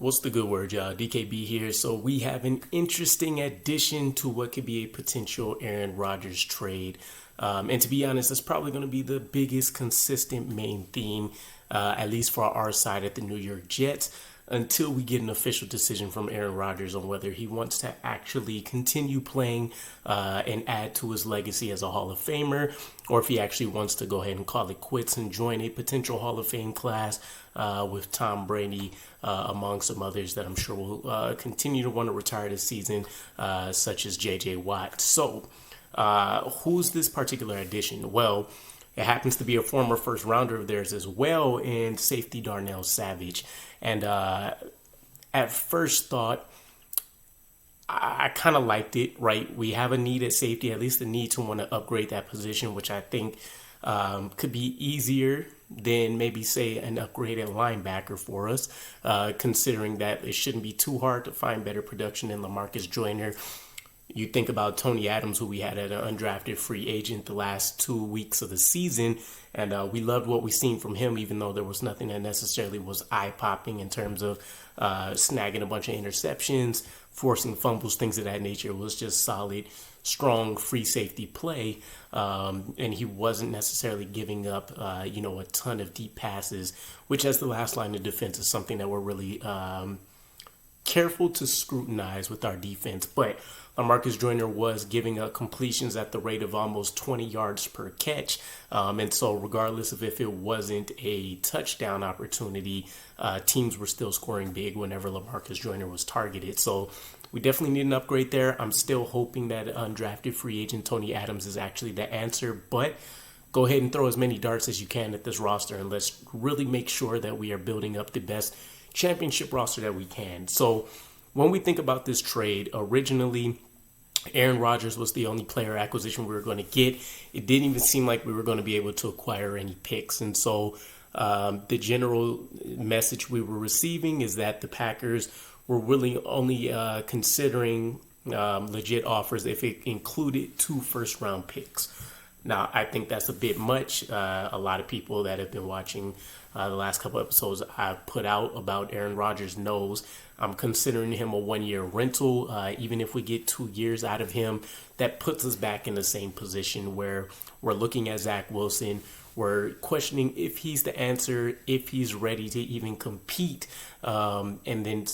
What's the good word, y'all? DKB here. So we have an interesting addition to what could be a potential Aaron Rodgers trade. And to be honest, that's probably going to be the biggest consistent main theme, at least for our side at the New York Jets, until we get an official decision from Aaron Rodgers on whether he wants to actually continue playing and add to his legacy as a Hall of Famer, or if he actually wants to go ahead and call it quits and join a potential Hall of Fame class with Tom Brady, among some others that I'm sure will continue to want to retire this season, such as J.J. Watt. So who's this particular addition? Well, it happens to be a former first rounder of theirs as well, and safety Darnell Savage. And at first thought, I kind of liked it, right? We have a need at safety, at least a need to want to upgrade that position, which I think could be easier than maybe, say, an upgraded linebacker for us, considering that it shouldn't be too hard to find better production than LaMarcus Joyner. You think about Tony Adams, who we had as an undrafted free agent the last 2 weeks of the season, and we loved what we seen from him, even though there was nothing that necessarily was eye-popping in terms of snagging a bunch of interceptions, forcing fumbles, things of that nature. It was just solid, strong free safety play, and he wasn't necessarily giving up, a ton of deep passes, which as the last line of defense is something that we're really careful to scrutinize with our defense. But LaMarcus Joyner was giving up completions at the rate of almost 20 yards per catch. And so regardless of if it wasn't a touchdown opportunity, teams were still scoring big whenever LaMarcus Joyner was targeted. So we definitely need an upgrade there. I'm still hoping that undrafted free agent Tony Adams is actually the answer, but go ahead and throw as many darts as you can at this roster, and let's really make sure that we are building up the best championship roster that we can. So when we think about this trade, originally Aaron Rodgers was the only player acquisition we were going to get. It didn't even seem like we were going to be able to acquire any picks. And so the general message we were receiving is that the Packers were really only considering legit offers if it included 2 first-round picks. Now, I think that's a bit much. A lot of people that have been watching the last couple episodes I've put out about Aaron Rodgers knows I'm considering him a 1-year rental. Even if we get 2 years out of him, that puts us back in the same position where we're looking at Zach Wilson. We're questioning if he's the answer, if he's ready to even compete. And then,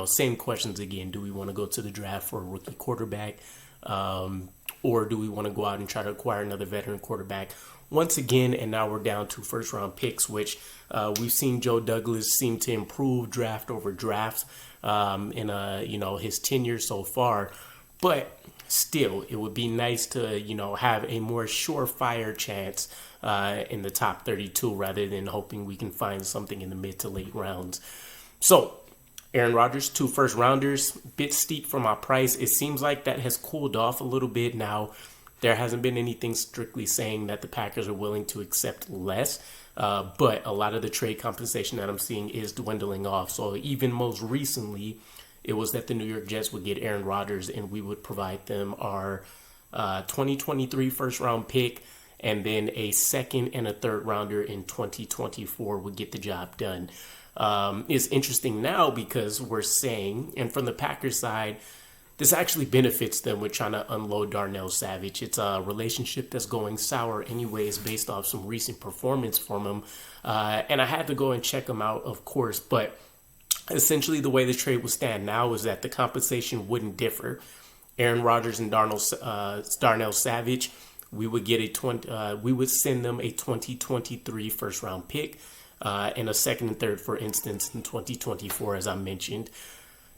same questions again. Do we want to go to the draft for a rookie quarterback? Or do we want to go out and try to acquire another veteran quarterback once again? And now we're down to first-round picks, which we've seen Joe Douglas seem to improve draft over draft in his tenure so far. But still, it would be nice to have a more surefire chance in the top 32 rather than hoping we can find something in the mid to late rounds. So Aaron Rodgers, 2 first-rounders, bit steep for my price. It seems like that has cooled off a little bit now. There hasn't been anything strictly saying that the Packers are willing to accept less, but a lot of the trade compensation that I'm seeing is dwindling off. So even most recently, it was that the New York Jets would get Aaron Rodgers and we would provide them our 2023 first-round pick, and then a second and a third rounder in 2024 would get the job done. It's interesting now because we're saying, and from the Packers side, this actually benefits them with trying to unload Darnell Savage. It's a relationship that's going sour anyways based off some recent performance from him. And I had to go and check him out, of course, but essentially the way the trade would stand now is that the compensation wouldn't differ. Aaron Rodgers and Darnell Savage, we would send them a 2023 first round pick. And a second and third, for instance, in 2024, as I mentioned.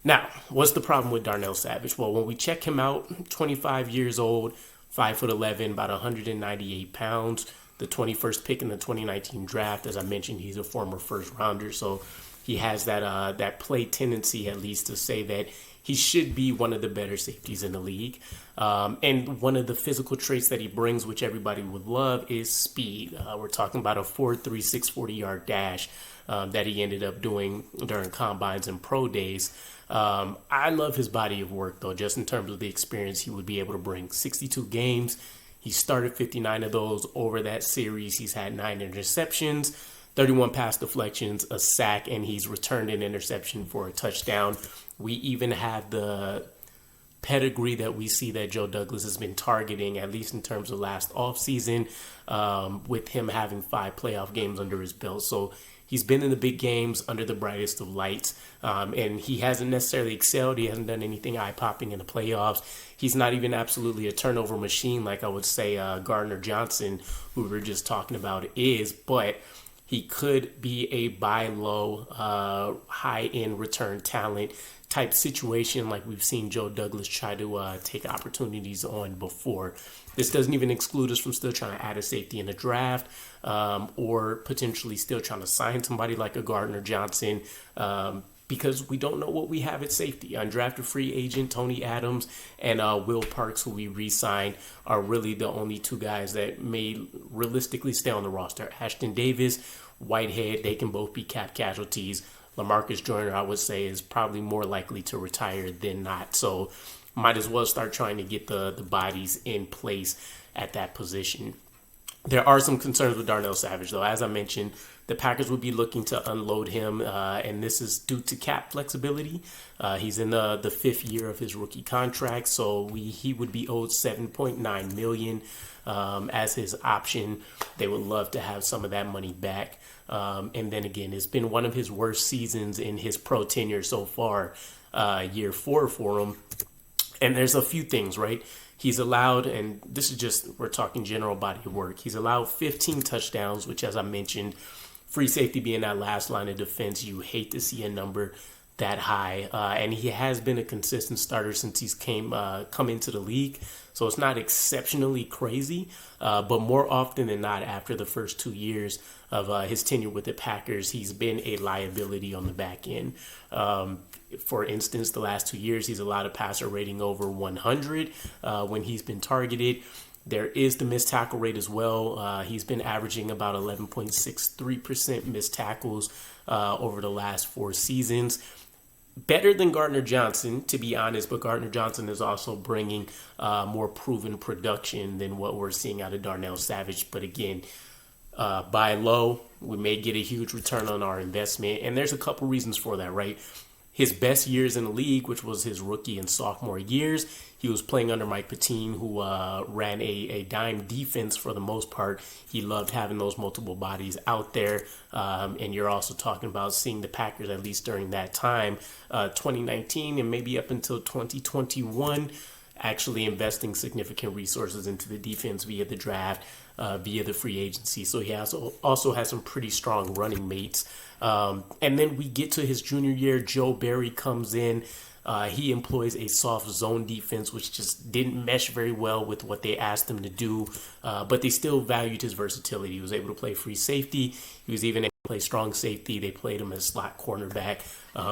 Now, what's the problem with Darnell Savage? Well, when we check him out, 25 years old, 5'11", about 198 pounds, the 21st pick in the 2019 draft. As I mentioned, he's a former first rounder, so he has that play tendency, at least, to say that he should be one of the better safeties in the league. And one of the physical traits that he brings, which everybody would love, is speed. We're talking about a 4.3 640-yard dash that he ended up doing during combines and pro days. I love his body of work, though, just in terms of the experience he would be able to bring. 62 games. He started 59 of those over that series. He's had 9 interceptions. 31 pass deflections, a sack, and he's returned an interception for a touchdown. We even have the pedigree that we see that Joe Douglas has been targeting, at least in terms of last offseason, with him having 5 playoff games under his belt. So he's been in the big games under the brightest of lights, and he hasn't necessarily excelled. He hasn't done anything eye-popping in the playoffs. He's not even absolutely a turnover machine like I would say Gardner Johnson, who we were just talking about, is, but he could be a buy low, high-end return talent type situation like we've seen Joe Douglas try to take opportunities on before. This doesn't even exclude us from still trying to add a safety in the draft, or potentially still trying to sign somebody like a Gardner Johnson, because we don't know what we have at safety. Undrafted free agent Tony Adams and Will Parks, who we re-signed, are really the only 2 guys that may realistically stay on the roster. Ashton Davis, Whitehead, they can both be cap casualties. LaMarcus Joyner, I would say, is probably more likely to retire than not. So might as well start trying to get the bodies in place at that position. There are some concerns with Darnell Savage, though. As I mentioned, the Packers would be looking to unload him, and this is due to cap flexibility. He's in the 5th year of his rookie contract, so he would be owed $7.9 million as his option. They would love to have some of that money back. And then again, it's been one of his worst seasons in his pro tenure so far, year 4 for him. And there's a few things, right? He's allowed, and this is just, we're talking general body of work. He's allowed 15 touchdowns, which, as I mentioned, free safety being that last line of defense, you hate to see a number that high. And he has been a consistent starter since he's come into the league. So it's not exceptionally crazy, but more often than not, after the first 2 years of his tenure with the Packers, he's been a liability on the back end. For instance, the last 2 years, he's allowed a passer rating over 100 when he's been targeted. There is the missed tackle rate as well. He's been averaging about 11.63% missed tackles over the last 4 seasons. Better than Gardner Johnson, to be honest, but Gardner Johnson is also bringing more proven production than what we're seeing out of Darnell Savage. But again, buy low, we may get a huge return on our investment. And there's a couple reasons for that, right? His best years in the league, which was his rookie and sophomore years, he was playing under Mike Pettine, who ran a dime defense for the most part. He loved having those multiple bodies out there. And you're also talking about seeing the Packers, at least during that time, 2019 and maybe up until 2021, actually investing significant resources into the defense via the draft, via the free agency. So he also has some pretty strong running mates. And then we get to his junior year. Joe Barry comes in. He employs a soft zone defense, which just didn't mesh very well with what they asked him to do. But they still valued his versatility. He was able to play free safety. He was even able to play strong safety. They played him as slot cornerback.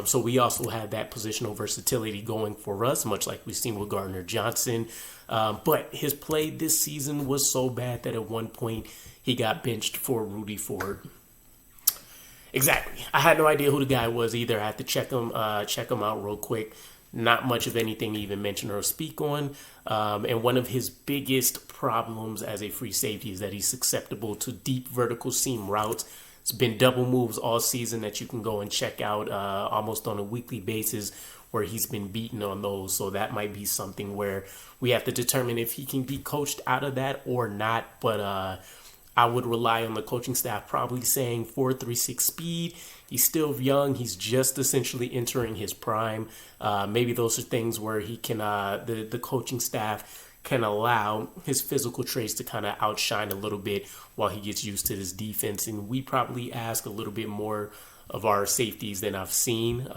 So we also had that positional versatility going for us, much like we've seen with Gardner Johnson. But his play this season was so bad that at one point he got benched for Rudy Ford. Exactly. I had no idea who the guy was either. I had to check him out real quick. Not much of anything to even mention or speak on. And one of his biggest problems as a free safety is that he's susceptible to deep vertical seam routes. It's been double moves all season that you can go and check out almost on a weekly basis where he's been beaten on those. So that might be something where we have to determine if he can be coached out of that or not. But I would rely on the coaching staff probably saying 4.36 speed. He's still young. He's just essentially entering his prime. Maybe those are things where he can, the coaching staff can allow his physical traits to kind of outshine a little bit while he gets used to this defense. And we probably ask a little bit more of our safeties than I've seen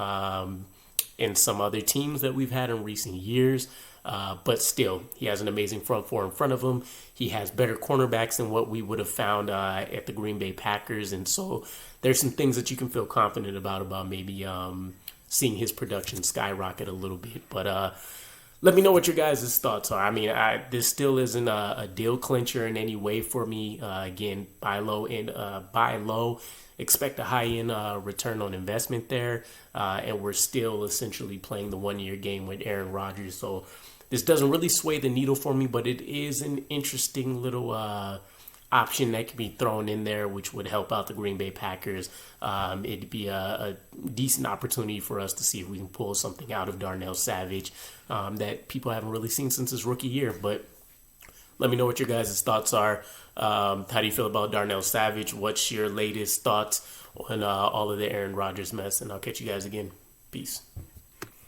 in some other teams that we've had in recent years. But still, he has an amazing front four in front of him. He has better cornerbacks than what we would have found at the Green Bay Packers. And so there's some things that you can feel confident about maybe seeing his production skyrocket a little bit. But let me know what your guys' thoughts are. I mean, this still isn't a deal clincher in any way for me. Again, buy low. Expect a high-end return on investment there. And we're still essentially playing the one-year game with Aaron Rodgers. So this doesn't really sway the needle for me, but it is an interesting little option that could be thrown in there, which would help out the Green Bay Packers. It'd be a decent opportunity for us to see if we can pull something out of Darnell Savage that people haven't really seen since his rookie year. But let me know what your guys' thoughts are. How do you feel about Darnell Savage? What's your latest thoughts on all of the Aaron Rodgers mess? And I'll catch you guys again. Peace.